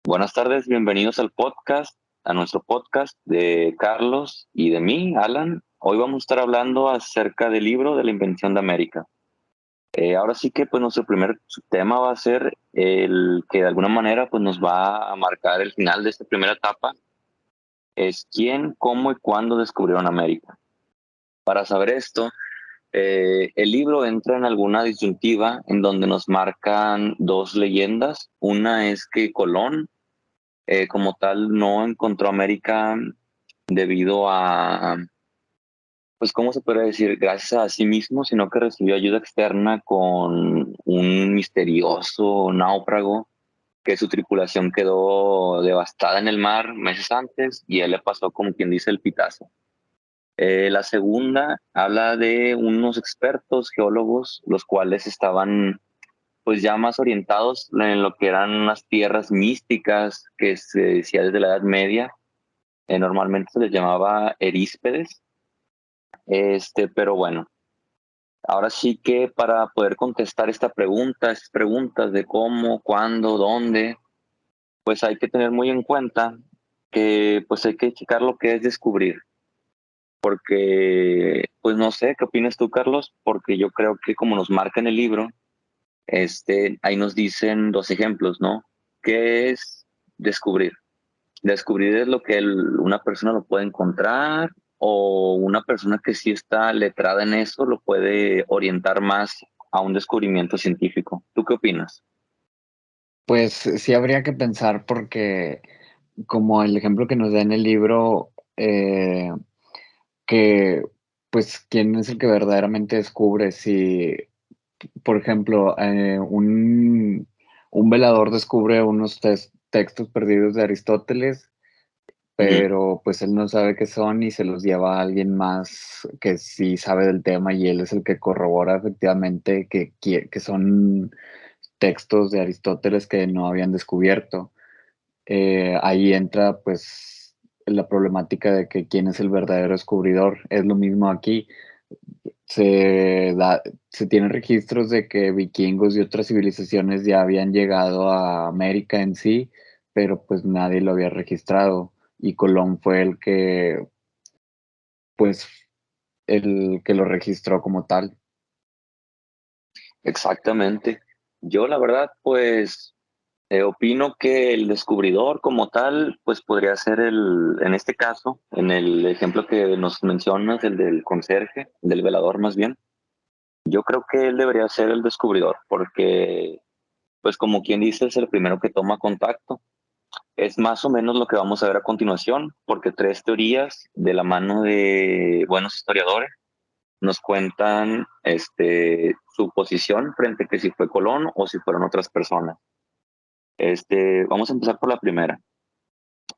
Buenas tardes, bienvenidos al podcast, a nuestro podcast de Carlos y de mí, Alan. Hoy vamos a estar hablando acerca del libro de la invención de América. Ahora sí que pues nuestro primer tema va a ser el que de alguna manera pues nos va a marcar el final de esta primera etapa, es quién, cómo y cuándo descubrieron América. Para saber esto, el libro entra en alguna disyuntiva en donde nos marcan dos leyendas. Una es que Colón como tal no encontró América debido a, pues, ¿cómo se puede decir? Gracias a sí mismo, sino que recibió ayuda externa con un misterioso náufrago que su tripulación quedó devastada en el mar meses antes y él le pasó como quien dice el pitazo. La segunda habla de unos expertos geólogos, los cuales estaban pues ya más orientados en lo que eran unas tierras místicas que se decía desde la Edad Media. Normalmente se les llamaba eríspedes. Pero bueno, ahora sí que para poder contestar esta pregunta, estas preguntas de cómo, cuándo, dónde, pues hay que tener muy en cuenta que pues hay que checar lo que es descubrir, porque pues no sé, ¿qué opinas tú, Carlos? Porque yo creo que como nos marca en el libro, ahí nos dicen dos ejemplos, ¿no? ¿Qué es descubrir? Descubrir es lo que una persona lo puede encontrar o una persona que sí está letrada en eso lo puede orientar más a un descubrimiento científico. ¿Tú qué opinas? Pues sí habría que pensar porque como el ejemplo que nos da en el libro, que pues quién es el que verdaderamente descubre si, por ejemplo, un velador descubre unos textos perdidos de Aristóteles, Ujú. pero pues él no sabe qué son y se los lleva a alguien más que sí sabe del tema y él es el que corrobora efectivamente que son textos de Aristóteles que no habían descubierto. Ahí entra pues la problemática de que quién es el verdadero descubridor. Es lo mismo aquí. Se tienen registros de que vikingos y otras civilizaciones ya habían llegado a América en sí, pero pues nadie lo había registrado. Y Colón fue pues, el que lo registró como tal. Exactamente. Yo la verdad, pues opino que el descubridor como tal, pues podría ser en este caso, en el ejemplo que nos mencionas, el del conserje, del velador más bien. Yo creo que él debería ser el descubridor, porque, pues como quien dice, es el primero que toma contacto. Es más o menos lo que vamos a ver a continuación, porque tres teorías de la mano de buenos historiadores nos cuentan su posición frente a que si fue Colón o si fueron otras personas. Vamos a empezar por la primera.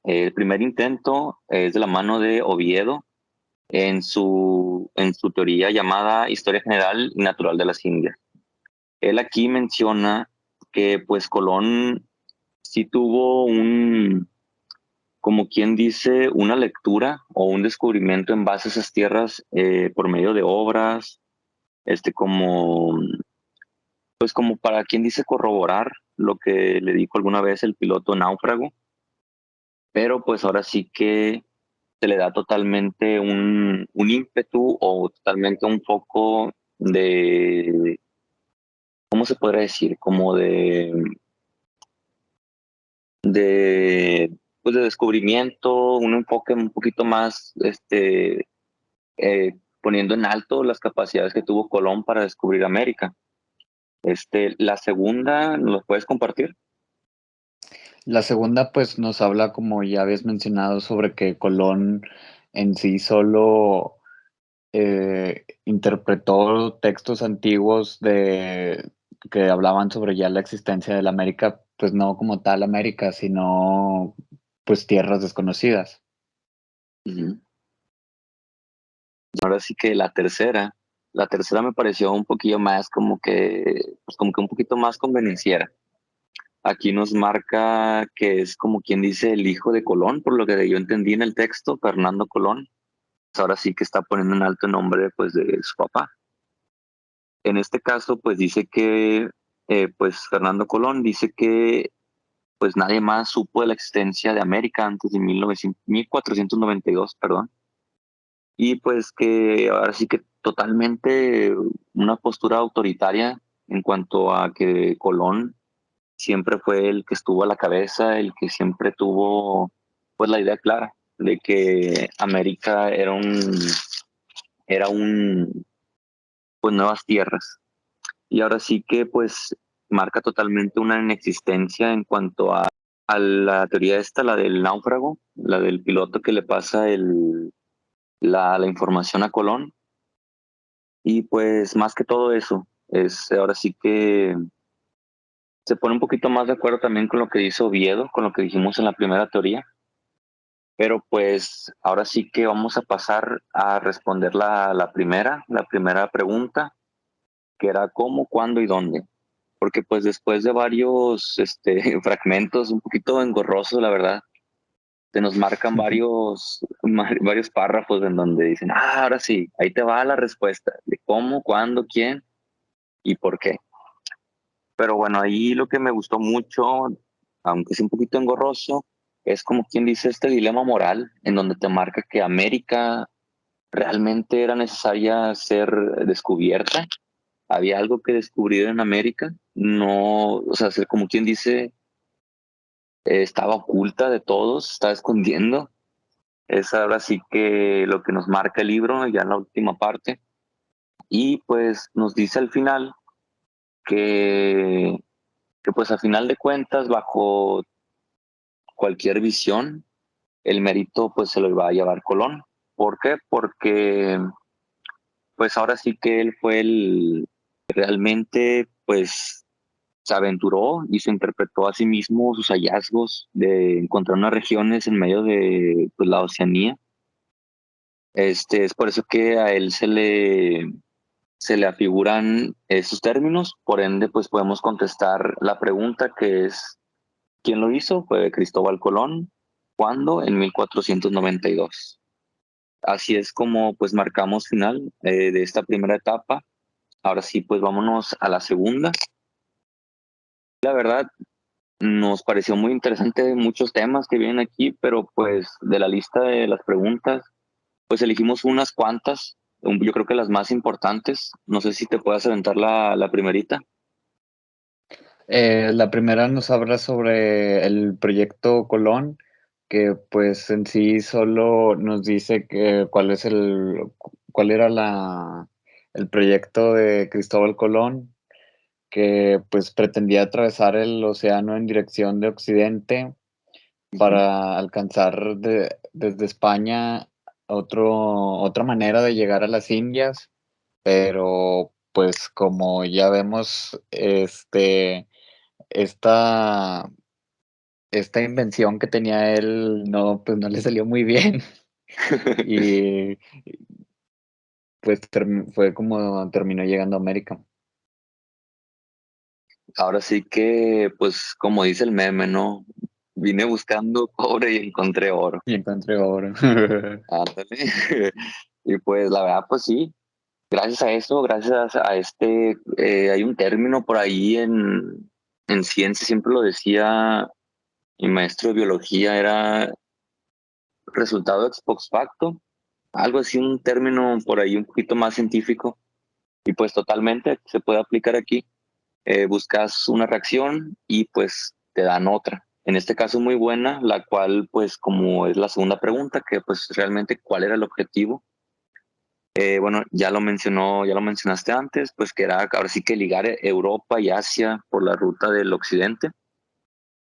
El primer intento es de la mano de Oviedo en su teoría llamada Historia General y Natural de las Indias. Él aquí menciona que pues Colón sí tuvo como quien dice, una lectura o un descubrimiento en base a esas tierras por medio de obras, como, pues como para quien dice corroborar lo que le dijo alguna vez el piloto náufrago, pero pues ahora sí que se le da totalmente un ímpetu o totalmente un foco de, ¿cómo se podría decir? Como de, pues de descubrimiento, un enfoque un poquito más, poniendo en alto las capacidades que tuvo Colón para descubrir América. La segunda, ¿nos lo puedes compartir? La segunda, pues, nos habla, como ya habías mencionado, sobre que Colón en sí solo interpretó textos antiguos que hablaban sobre ya la existencia de la América, pues no como tal América, sino pues tierras desconocidas. Ujú. Ahora sí que la tercera me pareció un poquillo más pues como que un poquito más convenenciera. Aquí nos marca que es como quien dice el hijo de Colón, por lo que yo entendí en el texto, Fernando Colón. Pues ahora sí que está poniendo en alto el nombre pues de su papá. En este caso, pues dice que, pues Fernando Colón dice que pues nadie más supo de la existencia de América antes de 1492, perdón. Y pues que ahora sí que totalmente una postura autoritaria en cuanto a que Colón siempre fue el que estuvo a la cabeza, el que siempre tuvo pues la idea clara de que América era un pues nuevas tierras. Y ahora sí que pues marca totalmente una inexistencia en cuanto a la teoría esta, la del náufrago, la del piloto que le pasa la información a Colón. Y pues más que todo eso, es ahora sí que se pone un poquito más de acuerdo también con lo que dice Oviedo, con lo que dijimos en la primera teoría. Pero pues ahora sí que vamos a pasar a responder la primera pregunta, que era cómo, cuándo y dónde. Porque pues después de varios fragmentos, un poquito engorrosos, la verdad, se nos marcan varios párrafos en donde dicen, ahora sí, ahí te va la respuesta de cómo, cuándo, quién y por qué. Pero bueno, ahí lo que me gustó mucho, aunque es un poquito engorroso, es como quien dice este dilema moral en donde te marca que América realmente era necesaria ser descubierta. Había algo que descubrir en América, no, o sea, ser como quien dice, estaba oculta de todos, estaba escondiendo. Es ahora sí que lo que nos marca el libro, ya en la última parte. Y pues nos dice al final que, que pues a final de cuentas, bajo cualquier visión, el mérito pues se lo iba a llevar Colón. ¿Por qué? Porque pues ahora sí que él fue el realmente pues se aventuró y se interpretó a sí mismo sus hallazgos de encontrar unas regiones en medio de pues, la Oceanía. Es por eso que a él se le afiguran esos términos, por ende pues podemos contestar la pregunta que es ¿quién lo hizo? Fue Cristóbal Colón. ¿Cuándo? En 1492. Así es como pues marcamos final de esta primera etapa. Ahora sí, pues vámonos a la segunda. La verdad, nos pareció muy interesante muchos temas que vienen aquí, pero pues de la lista de las preguntas, pues elegimos unas cuantas, yo creo que las más importantes. No sé si te puedas aventar la primerita. La primera nos habla sobre el proyecto Colón, que pues en sí solo nos dice que cuál era el proyecto de Cristóbal Colón, que pues pretendía atravesar el océano en dirección de occidente Ujú. para alcanzar desde España otra manera de llegar a las Indias, pero pues como ya vemos, esta, esta invención que tenía él no, pues no le salió muy bien y pues fue como terminó llegando a América Ahora sí que, pues como dice el meme, ¿no? Vine buscando cobre y encontré oro. y encontré oro. Ándale. Y pues la verdad, pues sí, gracias a eso, gracias a hay un término por ahí en ciencia, siempre lo decía mi maestro de biología, era resultado ex post facto, algo así, un término por ahí un poquito más científico, y pues totalmente se puede aplicar aquí. Buscas una reacción y pues te dan otra. En este caso muy buena, la cual pues como es la segunda pregunta, que pues realmente cuál era el objetivo. Bueno, ya lo mencionaste antes, pues que era ahora sí que ligar Europa y Asia por la ruta del occidente,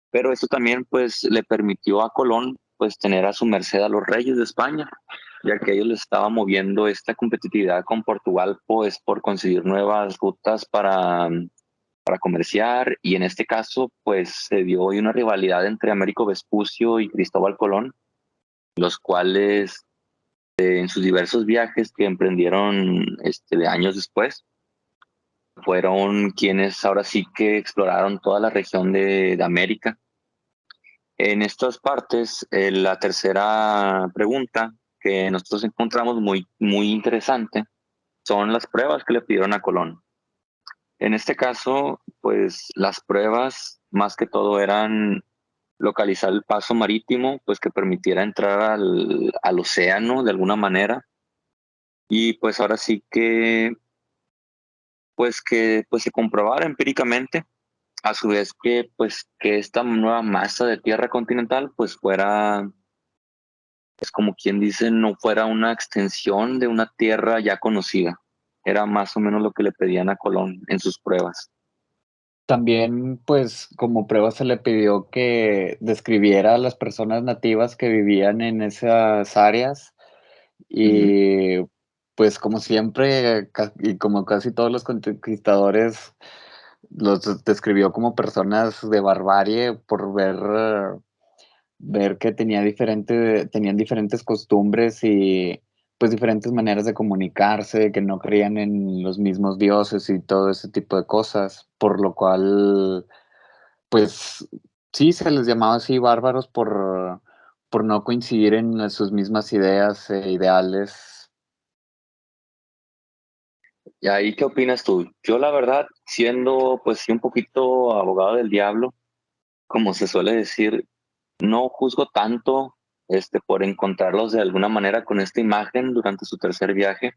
pero eso también pues le permitió a Colón pues tener a su merced a los reyes de España, ya que ellos les estaba moviendo esta competitividad con Portugal pues por conseguir nuevas rutas para comerciar, y en este caso pues se dio hoy una rivalidad entre Américo Vespucio y Cristóbal Colón, los cuales en sus diversos viajes que emprendieron de años después, fueron quienes ahora sí que exploraron toda la región de América. En estas partes, la tercera pregunta que nosotros encontramos muy, muy interesante son las pruebas que le pidieron a Colón. En este caso, pues las pruebas más que todo eran localizar el paso marítimo, pues que permitiera entrar al océano de alguna manera. Y pues ahora sí que pues se comprobara empíricamente, a su vez que esta nueva masa de tierra continental pues fuera, es como quien dice, no fuera una extensión de una tierra ya conocida. Era más o menos lo que le pedían a Colón en sus pruebas. También, pues, como prueba se le pidió que describiera a las personas nativas que vivían en esas áreas Ujú. y, pues, como siempre, y como casi todos los conquistadores, los describió como personas de barbarie por ver que tenían diferentes costumbres y pues diferentes maneras de comunicarse, que no creían en los mismos dioses y todo ese tipo de cosas, por lo cual, pues sí, se les llamaba así bárbaros por no coincidir en sus mismas ideas e ideales. ¿Y ahí qué opinas tú? Yo la verdad, siendo pues sí un poquito abogado del diablo, como se suele decir, no juzgo tanto por encontrarlos de alguna manera con esta imagen durante su tercer viaje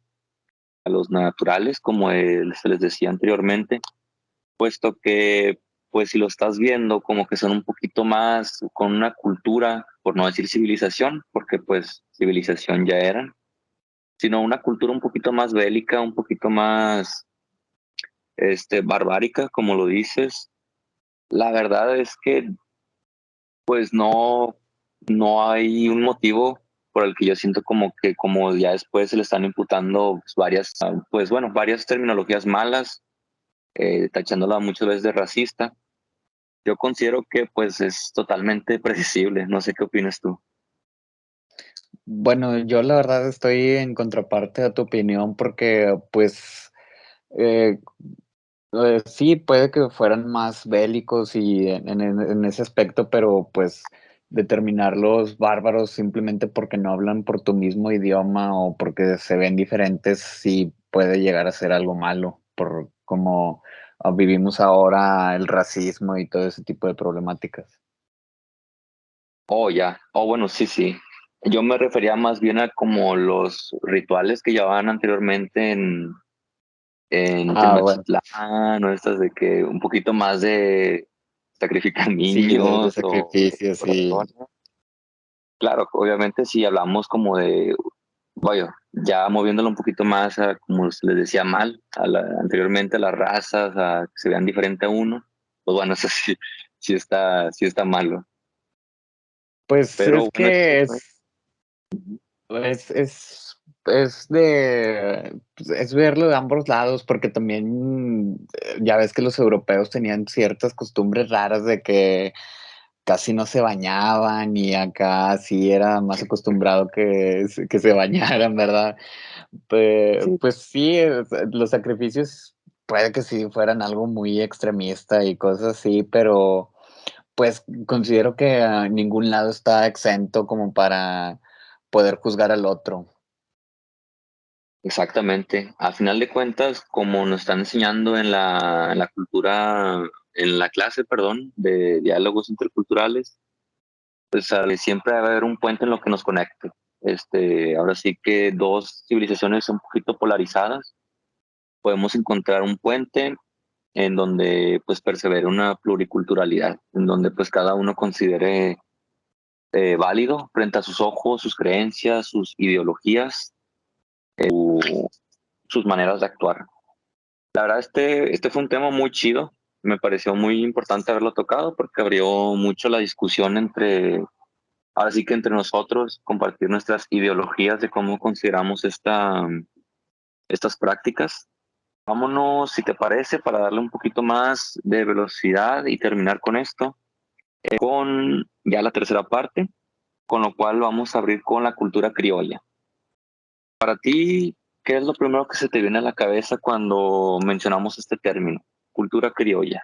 a los naturales, como se les decía anteriormente, puesto que pues si lo estás viendo como que son un poquito más con una cultura, por no decir civilización, porque pues civilización ya eran, sino una cultura un poquito más bélica, un poquito más barbárica, como lo dices. La verdad es que pues no hay un motivo por el que yo siento como que como ya después se le están imputando pues, varias terminologías malas, tachándola muchas veces de racista. Yo considero que pues es totalmente predecible. No sé qué opinas tú. Bueno, yo la verdad estoy en contraparte a tu opinión porque pues eh, sí, puede que fueran más bélicos y en ese aspecto, pero pues determinarlos bárbaros simplemente porque no hablan por tu mismo idioma o porque se ven diferentes, sí puede llegar a ser algo malo, por como vivimos ahora el racismo y todo ese tipo de problemáticas. Oh, ya. Oh, bueno, sí, sí. Yo me refería más bien a como los rituales que llevaban anteriormente en Ah, bueno, Tenochtitlán, o estas de que un poquito más de sacrificar sí, de niños sacrificios o y ratones. Claro, obviamente si hablamos como de, vaya, ya moviéndolo un poquito más a, como se les decía mal, anteriormente a las razas, a que se vean diferente a uno, pues bueno, eso sí, sí está malo. pues Pero es bueno, que Es, es, es verlo de ambos lados, porque también ya ves que los europeos tenían ciertas costumbres raras de que casi no se bañaban y acá sí era más acostumbrado que se bañaran, ¿verdad? sí, Pues sí, los sacrificios puede que sí fueran algo muy extremista y cosas así, pero pues considero que ningún lado está exento como para poder juzgar al otro. exactamente. A final de cuentas, como nos están enseñando en la cultura, en la clase, perdón, de diálogos interculturales, pues siempre va a haber un puente en lo que nos conecte. Ahora sí que dos civilizaciones un poquito polarizadas, podemos encontrar un puente en donde pues persevere una pluriculturalidad, en donde pues cada uno considere válido frente a sus ojos, sus creencias, sus ideologías, sus maneras de actuar. La verdad, este fue un tema muy chido. Me pareció muy importante haberlo tocado porque abrió mucho la discusión ahora sí que entre nosotros, compartir nuestras ideologías de cómo consideramos estas prácticas. Vámonos, si te parece, para darle un poquito más de velocidad y terminar con esto, con ya la tercera parte, con lo cual vamos a abrir con la cultura criolla. Para ti, ¿qué es lo primero que se te viene a la cabeza cuando mencionamos este término, cultura criolla?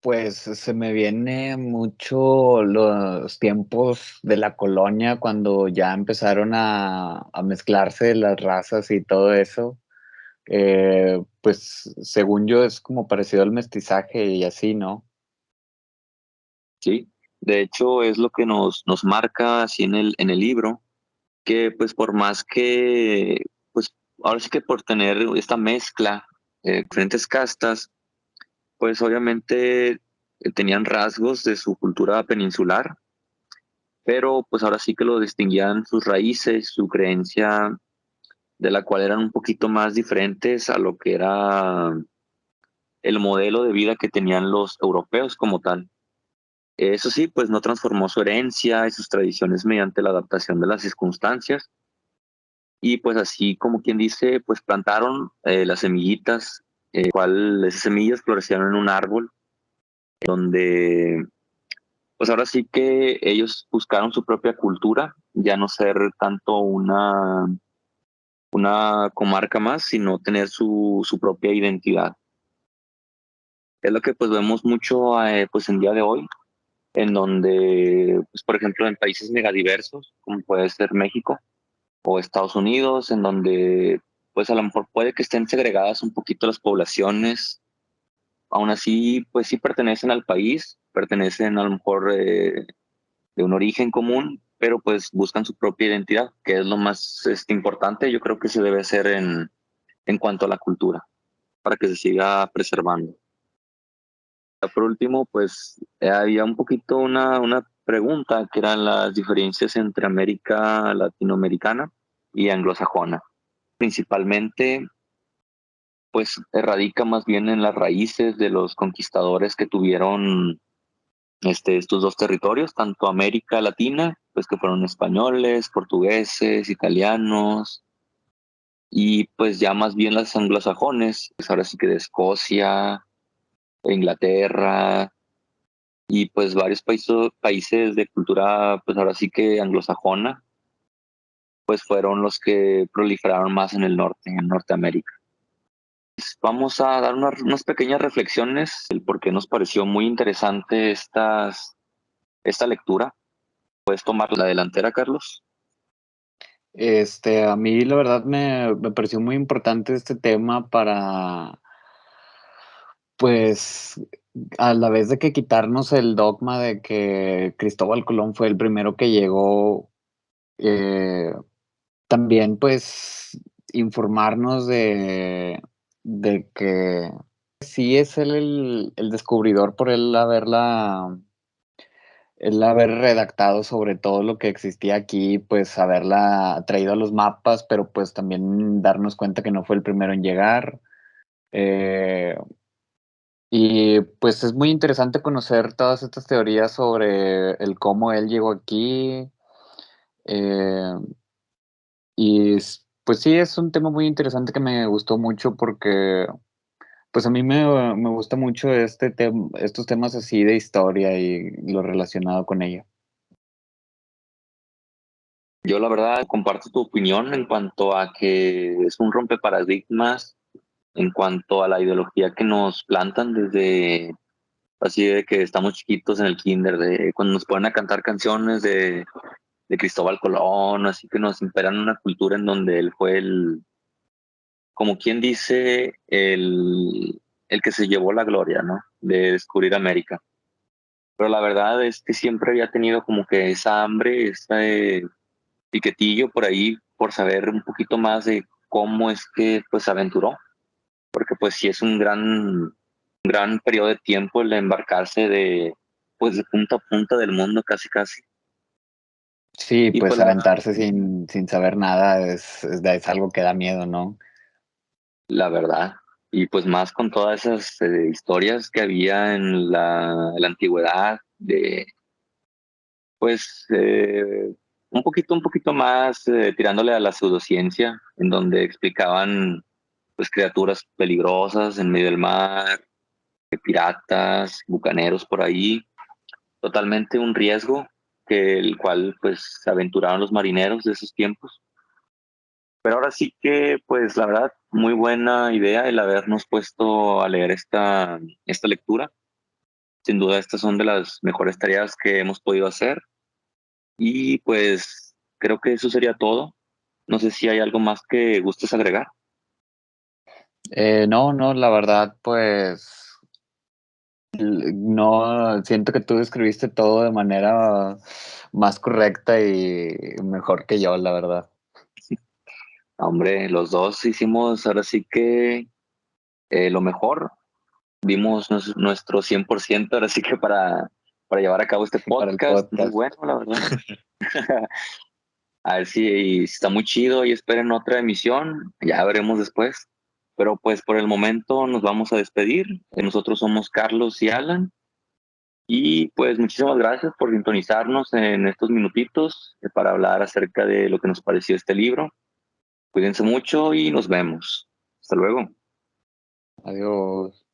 Pues se me viene mucho los tiempos de la colonia cuando ya empezaron a mezclarse las razas y todo eso. Pues según yo es como parecido al mestizaje y así, ¿no? ¿Sí? De hecho, es lo que nos marca así en el libro, que pues por más que, pues ahora sí que por tener esta mezcla de diferentes castas, pues obviamente tenían rasgos de su cultura peninsular, pero pues ahora sí que lo distinguían sus raíces, su creencia, de la cual eran un poquito más diferentes a lo que era el modelo de vida que tenían los europeos como tal. Eso sí, pues no transformó su herencia y sus tradiciones mediante la adaptación de las circunstancias. Y pues así como quien dice, pues plantaron las semillitas, cual esas semillas florecieron en un árbol, donde pues ahora sí que ellos buscaron su propia cultura, ya no ser tanto una comarca más, sino tener su propia identidad. Es lo que pues vemos mucho pues en día de hoy, en donde, pues, por ejemplo, en países megadiversos, como puede ser México o Estados Unidos, en donde pues a lo mejor puede que estén segregadas un poquito las poblaciones, aún así pues sí pertenecen al país, pertenecen a lo mejor de un origen común, pero pues buscan su propia identidad, que es lo más importante, yo creo que se debe hacer en cuanto a la cultura, para que se siga preservando. Por último, pues había un poquito una pregunta que eran las diferencias entre América latinoamericana y anglosajona. Principalmente, pues radica más bien en las raíces de los conquistadores que tuvieron estos dos territorios, tanto América Latina, pues que fueron españoles, portugueses, italianos, y pues ya más bien las anglosajones, pues ahora sí que de Escocia, Inglaterra, y pues varios países de cultura, pues ahora sí que anglosajona, pues fueron los que proliferaron más en el norte, en Norteamérica. Pues vamos a dar unas pequeñas reflexiones, el por qué nos pareció muy interesante esta lectura. ¿Puedes tomar la delantera, Carlos? A mí la verdad me pareció muy importante este tema para, pues, a la vez de que quitarnos el dogma de que Cristóbal Colón fue el primero que llegó, eh, también pues informarnos de que sí es él el descubridor por él haber redactado sobre todo lo que existía aquí, pues haberla traído a los mapas, pero pues también darnos cuenta que no fue el primero en llegar. Eh, y pues es muy interesante conocer todas estas teorías sobre el cómo él llegó aquí. eh, pues sí, es un tema muy interesante que me gustó mucho porque pues a mí me gusta mucho estos temas así de historia y lo relacionado con ella. Yo la verdad comparto tu opinión en cuanto a que es un rompeparadigmas en cuanto a la ideología que nos plantan desde así de que estamos chiquitos en el kinder, de cuando nos ponen a cantar canciones de Cristóbal Colón, así que nos imperan una cultura en donde él fue como quien dice, el que se llevó la gloria, ¿no? De descubrir América. Pero la verdad es que siempre había tenido como que esa hambre, ese piquetillo por ahí, por saber un poquito más de cómo es que pues se aventuró, porque pues sí es un gran periodo de tiempo el embarcarse pues de punta a punta del mundo casi casi. Sí, Y pues pues aventarse sin saber nada es algo que da miedo, ¿no? la verdad, y pues más con todas esas historias que había en la antigüedad, de pues un poquito más tirándole a la pseudociencia, en donde explicaban pues criaturas peligrosas en medio del mar, piratas, bucaneros por ahí, totalmente un riesgo que el cual pues se aventuraron los marineros de esos tiempos. Pero ahora sí que pues la verdad muy buena idea el habernos puesto a leer esta lectura. Sin duda estas son de las mejores tareas que hemos podido hacer y pues creo que eso sería todo. No sé si hay algo más que gustes agregar. No, no, la verdad, pues No, siento que tú describiste todo de manera más correcta y mejor que yo, la verdad. Hombre, los dos hicimos ahora sí que lo mejor. Dimos nuestro 100% ahora sí que para llevar a cabo este Para el podcast. Muy podcast. bueno, la verdad. A ver si está muy chido y esperen otra emisión. Ya veremos después. Pero pues por el momento nos vamos a despedir. Nosotros somos Carlos y Alan. Y pues muchísimas gracias por sintonizarnos en estos minutitos para hablar acerca de lo que nos pareció este libro. Cuídense mucho y nos vemos. Hasta luego. Adiós.